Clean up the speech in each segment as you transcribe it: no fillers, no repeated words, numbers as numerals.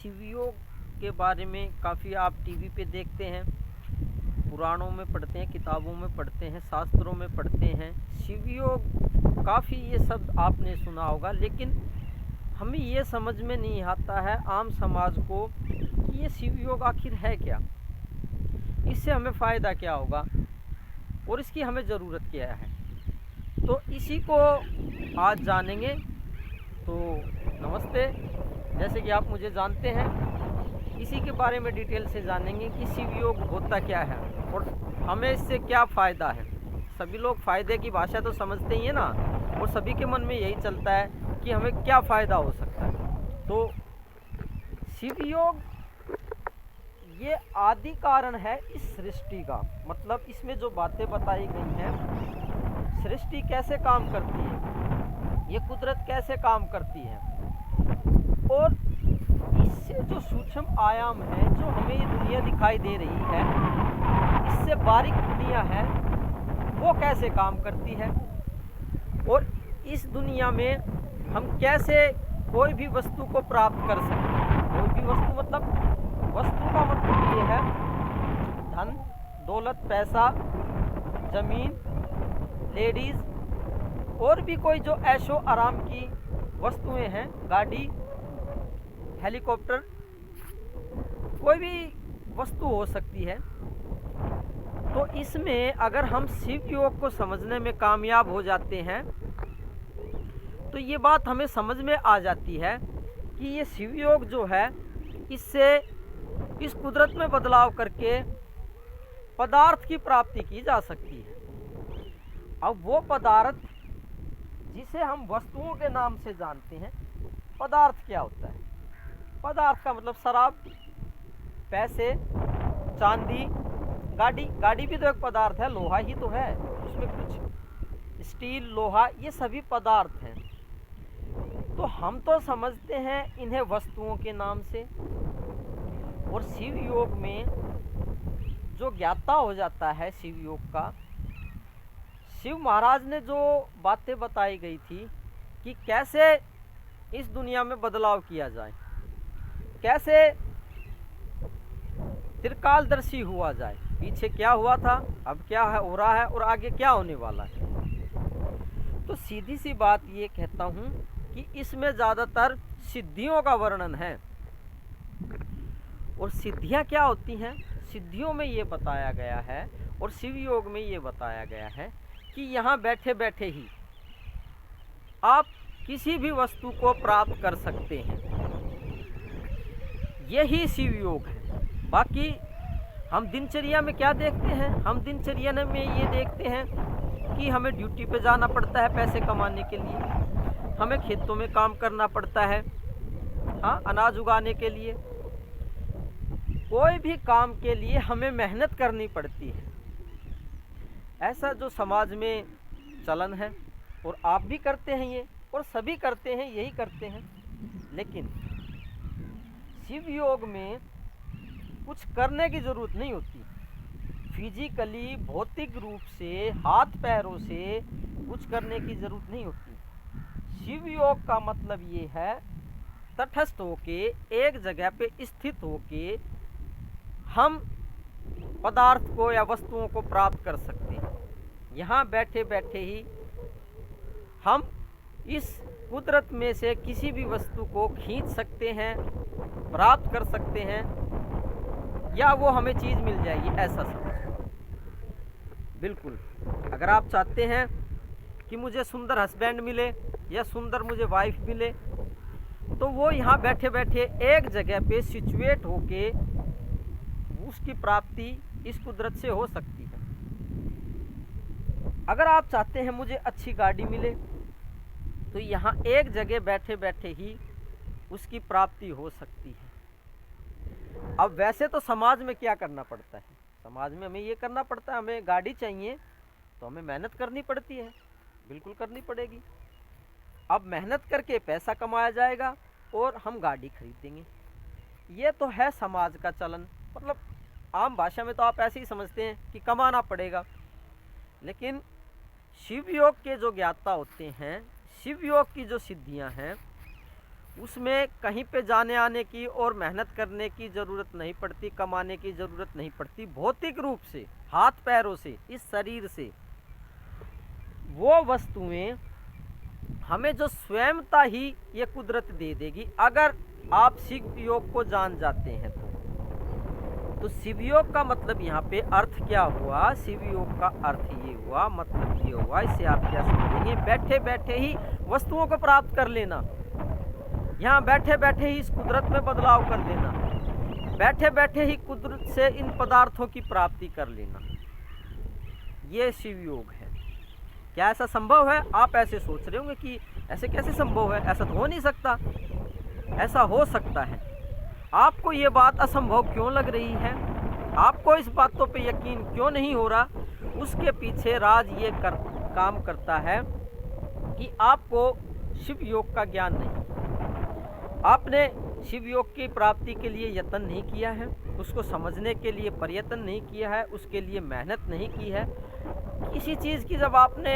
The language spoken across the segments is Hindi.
शिवयोग के बारे में काफ़ी आप टीवी पे देखते हैं, पुराणों में पढ़ते हैं, किताबों में पढ़ते हैं, शास्त्रों में पढ़ते हैं। शिवयोग काफ़ी ये शब्द आपने सुना होगा, लेकिन हमें ये समझ में नहीं आता है आम समाज को कि ये शिवयोग आखिर है क्या, इससे हमें फ़ायदा क्या होगा और इसकी हमें ज़रूरत क्या है। तो इसी को आज जानेंगे। तो नमस्ते, जैसे कि आप मुझे जानते हैं, इसी के बारे में डिटेल से जानेंगे कि शिवयोग होता क्या है और हमें इससे क्या फ़ायदा है। सभी लोग फ़ायदे की भाषा तो समझते ही हैं ना, और सभी के मन में यही चलता है कि हमें क्या फ़ायदा हो सकता है। तो शिवयोग ये आदि कारण है इस सृष्टि का, मतलब इसमें जो बातें बताई गई हैं, सृष्टि कैसे काम करती है, ये कुदरत कैसे काम करती है, और इससे जो सूक्ष्म आयाम है, जो हमें ये दुनिया दिखाई दे रही है, इससे बारीक दुनिया है वो कैसे काम करती है, और इस दुनिया में हम कैसे कोई भी वस्तु को प्राप्त कर सकते हैं। कोई भी वस्तु मतलब, वस्तु का मतलब ये है धन दौलत, पैसा, ज़मीन, लेडीज़, और भी कोई जो ऐशो आराम की वस्तुएं हैं, गाड़ी, हेलीकॉप्टर, कोई भी वस्तु हो सकती है। तो इसमें अगर हम शिव योग को समझने में कामयाब हो जाते हैं तो ये बात हमें समझ में आ जाती है कि ये शिव योग जो है, इससे इस कुदरत में बदलाव करके पदार्थ की प्राप्ति की जा सकती है। अब वो पदार्थ जिसे हम वस्तुओं के नाम से जानते हैं, पदार्थ क्या होता है? पदार्थ का मतलब शराब, पैसे, चांदी, गाड़ी भी तो एक पदार्थ है, लोहा ही तो है, उसमें कुछ स्टील, लोहा, ये सभी पदार्थ हैं। तो हम तो समझते हैं इन्हें वस्तुओं के नाम से, और शिव योग में जो ज्ञाता हो जाता है शिव योग का, शिव महाराज ने जो बातें बताई गई थी कि कैसे इस दुनिया में बदलाव किया जाए, कैसे त्रिकालदर्शी हुआ जाए, पीछे क्या हुआ था, अब क्या हो रहा है और आगे क्या होने वाला है। तो सीधी सी बात ये कहता हूँ कि इसमें ज़्यादातर सिद्धियों का वर्णन है। और सिद्धियाँ क्या होती हैं? सिद्धियों में ये बताया गया है और शिव योग में ये बताया गया है कि यहाँ बैठे बैठे ही आप किसी भी वस्तु को प्राप्त कर सकते हैं। यही शिव योग है। बाकी हम दिनचर्या में क्या देखते हैं? हम दिनचर्या में ये देखते हैं कि हमें ड्यूटी पे जाना पड़ता है पैसे कमाने के लिए, हमें खेतों में काम करना पड़ता है, हाँ, अनाज उगाने के लिए, कोई भी काम के लिए हमें मेहनत करनी पड़ती है। ऐसा जो समाज में चलन है, और आप भी करते हैं ये, और सभी करते हैं, यही करते हैं। लेकिन शिव योग में कुछ करने की ज़रूरत नहीं होती। फिजिकली, भौतिक रूप से, हाथ पैरों से कुछ करने की ज़रूरत नहीं होती। शिव योग का मतलब ये है तटस्थ होके, एक जगह पे स्थित होके हम पदार्थ को या वस्तुओं को प्राप्त कर सकते हैं। यहाँ बैठे बैठे ही हम इस कुदरत में से किसी भी वस्तु को खींच सकते हैं, प्राप्त कर सकते हैं, या वो हमें चीज़ मिल जाएगी, ऐसा समझ। बिल्कुल, अगर आप चाहते हैं कि मुझे सुंदर हस्बैंड मिले या सुंदर मुझे वाइफ मिले, तो वो यहाँ बैठे बैठे एक जगह पे सिचुएट होके उसकी प्राप्ति इस कुदरत से हो सकती है। अगर आप चाहते हैं मुझे अच्छी गाड़ी मिले, तो यहाँ एक जगह बैठे बैठे ही उसकी प्राप्ति हो सकती है। अब वैसे तो समाज में क्या करना पड़ता है? समाज में हमें ये करना पड़ता है, हमें गाड़ी चाहिए तो हमें मेहनत करनी पड़ती है, बिल्कुल करनी पड़ेगी। अब मेहनत करके पैसा कमाया जाएगा और हम गाड़ी खरीदेंगे। ये तो है समाज का चलन, मतलब आम भाषा में तो आप ऐसे ही समझते हैं कि कमाना पड़ेगा। लेकिन शिव योग के जो ज्ञाता होते हैं, शिव योग की जो सिद्धियां हैं, उसमें कहीं पे जाने आने की और मेहनत करने की ज़रूरत नहीं पड़ती, कमाने की ज़रूरत नहीं पड़ती। भौतिक रूप से, हाथ पैरों से, इस शरीर से वो वस्तुएं हमें जो स्वयंता ही ये कुदरत दे देगी, अगर आप शिव योग को जान जाते हैं तो शिव योग का मतलब यहाँ पे अर्थ क्या हुआ? शिव योग का अर्थ ये हुआ, मतलब ये हुआ, इससे आप क्या समझेंगे? बैठे बैठे ही वस्तुओं को प्राप्त कर लेना, यहाँ बैठे बैठे ही इस कुदरत में बदलाव कर देना, बैठे बैठे ही कुदरत से इन पदार्थों की प्राप्ति कर लेना, ये शिव योग है। क्या ऐसा संभव है? आप ऐसे सोच रहे होंगे कि ऐसे कैसे संभव है, ऐसा तो हो नहीं सकता। ऐसा हो सकता है। आपको ये बात असंभव क्यों लग रही है? आपको इस बातों पे यकीन क्यों नहीं हो रहा? उसके पीछे राज ये काम करता है कि आपको शिव योग का ज्ञान नहीं, आपने शिव योग की प्राप्ति के लिए यत्न नहीं किया है, उसको समझने के लिए प्रयत्न नहीं किया है, उसके लिए मेहनत नहीं की है। किसी चीज़ की जब आपने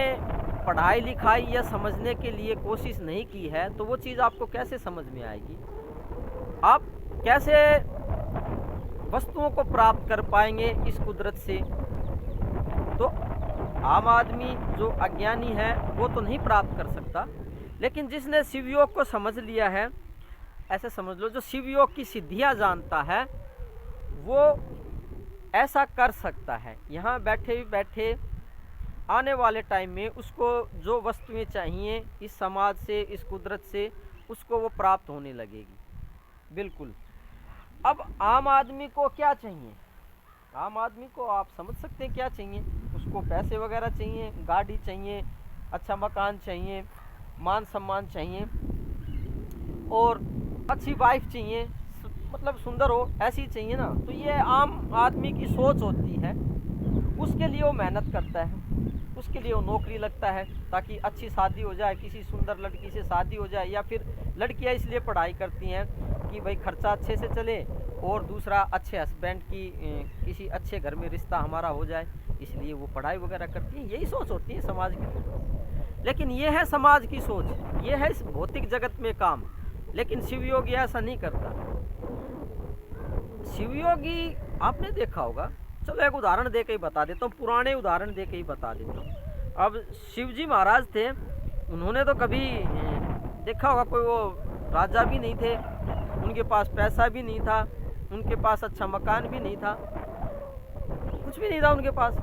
पढ़ाई लिखाई या समझने के लिए कोशिश नहीं की है तो वो चीज़ आपको कैसे समझ में आएगी? आप कैसे वस्तुओं को प्राप्त कर पाएंगे इस कुदरत से? तो आम आदमी जो अज्ञानी है वो तो नहीं प्राप्त कर सकता, लेकिन जिसने शिव योग को समझ लिया है, ऐसे समझ लो जो शिव योग की सिद्धियां जानता है वो ऐसा कर सकता है। यहाँ बैठे बैठे आने वाले टाइम में उसको जो वस्तुएं चाहिए इस समाज से, इस कुदरत से, उसको वो प्राप्त होने लगेगी। बिल्कुल। अब आम आदमी को क्या चाहिए? आम आदमी को आप समझ सकते हैं क्या चाहिए? उसको पैसे वगैरह चाहिए, गाड़ी चाहिए, अच्छा मकान चाहिए, मान सम्मान चाहिए और अच्छी वाइफ चाहिए, मतलब सुंदर हो, ऐसी चाहिए ना। तो ये आम आदमी की सोच होती है। उसके लिए वो मेहनत करता है, उसके लिए वो नौकरी लगता है ताकि अच्छी शादी हो जाए, किसी सुंदर लड़की से शादी हो जाए, या फिर लड़कियां इसलिए पढ़ाई करती हैं कि भाई खर्चा अच्छे से चले और दूसरा अच्छे हस्बैंड की किसी अच्छे घर में रिश्ता हमारा हो जाए, इसलिए वो पढ़ाई वगैरह करती हैं। यही सोच होती है समाज की। लेकिन ये है समाज की सोच, ये है इस भौतिक जगत में काम। लेकिन शिवयोगी ऐसा नहीं करता। शिवयोगी आपने देखा होगा, चलो एक उदाहरण दे के ही बता देता हूँ, पुराने उदाहरण दे के ही बता देता हूँ। अब शिवजी महाराज थे, उन्होंने तो कभी देखा होगा, कोई वो राजा भी नहीं थे, उनके पास पैसा भी नहीं था, उनके पास अच्छा मकान भी नहीं था, कुछ भी नहीं था उनके पास।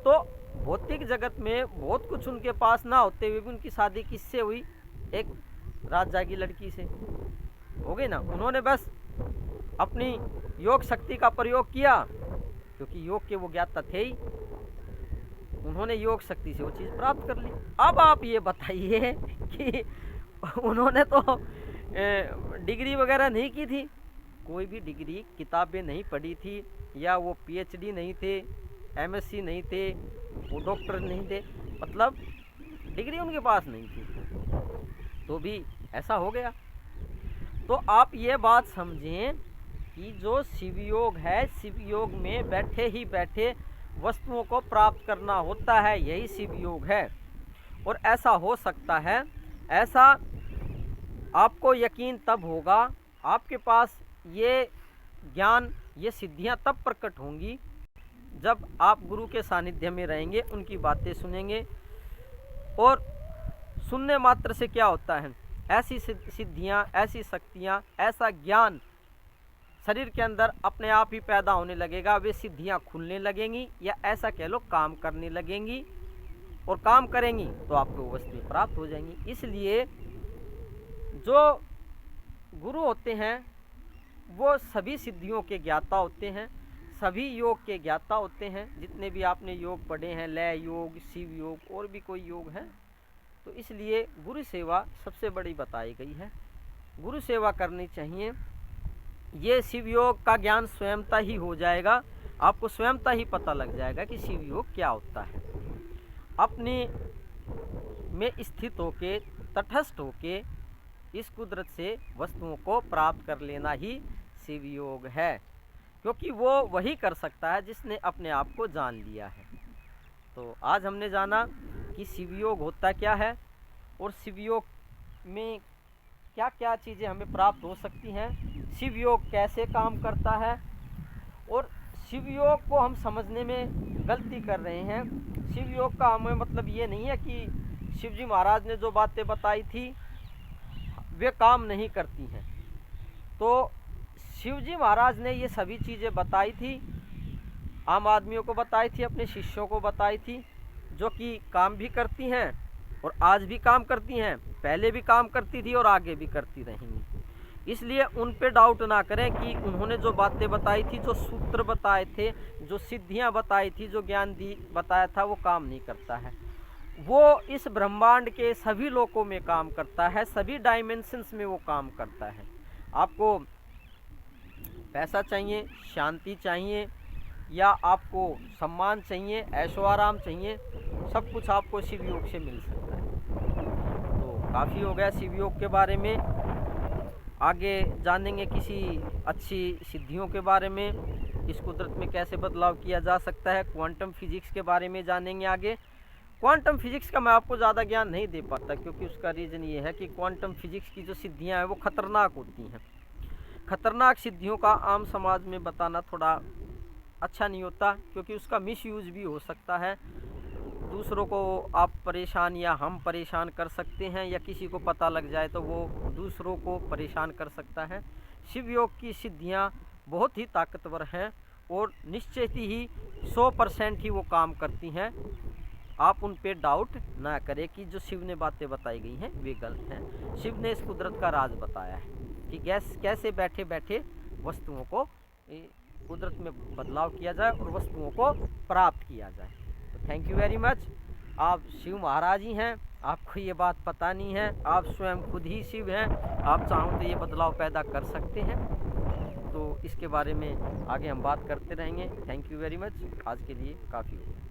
तो भौतिक जगत में बहुत कुछ उनके पास ना होते हुए भी उनकी शादी किससे हुई? एक राजा की लड़की से हो गई ना। उन्होंने बस अपनी योग शक्ति का प्रयोग किया, क्योंकि योग के वो ज्ञाता थे ही, उन्होंने योग शक्ति से वो चीज़ प्राप्त कर ली। अब आप ये बताइए कि उन्होंने तो डिग्री वगैरह नहीं की थी, कोई भी डिग्री, किताबें नहीं पढ़ी थी, या वो पीएचडी नहीं थे, एमएससी नहीं थे, वो डॉक्टर नहीं थे, मतलब डिग्री उनके पास नहीं थी, तो भी ऐसा हो गया। तो आप ये बात समझें कि जो शिवयोग है, शिवयोग में बैठे ही बैठे वस्तुओं को प्राप्त करना होता है, यही शिवयोग है। और ऐसा हो सकता है, ऐसा आपको यकीन तब होगा, आपके पास ये ज्ञान, ये सिद्धियां तब प्रकट होंगी जब आप गुरु के सानिध्य में रहेंगे, उनकी बातें सुनेंगे। और सुनने मात्र से क्या होता है? ऐसी सिद्धियां, ऐसी शक्तियां, ऐसा ज्ञान शरीर के अंदर अपने आप ही पैदा होने लगेगा। वे सिद्धियां खुलने लगेंगी, या ऐसा कह लो काम करने लगेंगी, और काम करेंगी तो आपको वस्तुएं प्राप्त हो जाएंगी। इसलिए जो गुरु होते हैं वो सभी सिद्धियों के ज्ञाता होते हैं, सभी योग के ज्ञाता होते हैं। जितने भी आपने योग पढ़े हैं, लय योग, शिव योग, और भी कोई योग है, तो इसलिए गुरु सेवा सबसे बड़ी बताई गई है। गुरु सेवा करनी चाहिए। ये शिव योग का ज्ञान स्वयंता ही हो जाएगा, आपको स्वयंता ही पता लग जाएगा कि शिव योग क्या होता है। अपने में स्थित होके, तटस्थ होके इस कुदरत से वस्तुओं को प्राप्त कर लेना ही शिव योग है, क्योंकि वो वही कर सकता है जिसने अपने आप को जान लिया है। तो आज हमने जाना कि शिव योग होता क्या है, और शिव योग में क्या क्या चीज़ें हमें प्राप्त हो सकती हैं, शिव योग कैसे काम करता है। और शिव योग को हम समझने में गलती कर रहे हैं। शिव योग का हमें मतलब ये नहीं है कि शिव जी महाराज ने जो बातें बताई थी वे काम नहीं करती हैं। तो शिव जी महाराज ने ये सभी चीज़ें बताई थी, आम आदमियों को बताई थी, अपने शिष्यों को बताई थी, जो कि काम भी करती हैं और आज भी काम करती हैं, पहले भी काम करती थी और आगे भी करती रहेंगी। इसलिए उन पे डाउट ना करें कि उन्होंने जो बातें बताई थी, जो सूत्र बताए थे, जो सिद्धियां बताई थी, जो ज्ञान दी बताया था, वो काम नहीं करता है। वो इस ब्रह्मांड के सभी लोकों में काम करता है, सभी डायमेंशंस में वो काम करता है। आपको पैसा चाहिए, शांति चाहिए, या आपको सम्मान चाहिए, ऐशो आराम चाहिए, सब कुछ आपको शिव योग से मिल सकता है। तो काफ़ी हो गया शिव योग के बारे में। आगे जानेंगे किसी अच्छी सिद्धियों के बारे में, इस कुदरत में कैसे बदलाव किया जा सकता है। क्वांटम फिजिक्स के बारे में जानेंगे आगे। क्वांटम फिजिक्स का मैं आपको ज़्यादा ज्ञान नहीं दे पाता, क्योंकि उसका रीज़न ये है कि क्वांटम फिजिक्स की जो सिद्धियाँ हैं वो ख़तरनाक होती हैं। ख़तरनाक सिद्धियों का आम समाज में बताना थोड़ा अच्छा नहीं होता, क्योंकि उसका मिसयूज़ भी हो सकता है। दूसरों को आप परेशान या हम परेशान कर सकते हैं, या किसी को पता लग जाए तो वो दूसरों को परेशान कर सकता है। शिव योग की सिद्धियां बहुत ही ताकतवर हैं और निश्चित ही 100% ही वो काम करती हैं। आप उन पे डाउट ना करें कि जो शिव ने बातें बताई गई हैं वे गलत हैं। शिव ने इस कुदरत का राज बताया है कि कैसे बैठे बैठे वस्तुओं को कुदरत में बदलाव किया जाए और वस्तुओं को प्राप्त किया जाए। तो थैंक यू वेरी मच। आप शिव महाराज ही हैं, आपको ये बात पता नहीं है, आप स्वयं खुद ही शिव हैं। आप चाहो तो ये बदलाव पैदा कर सकते हैं। तो इसके बारे में आगे हम बात करते रहेंगे। Thank you very much. आज के लिए काफ़ी हो गया।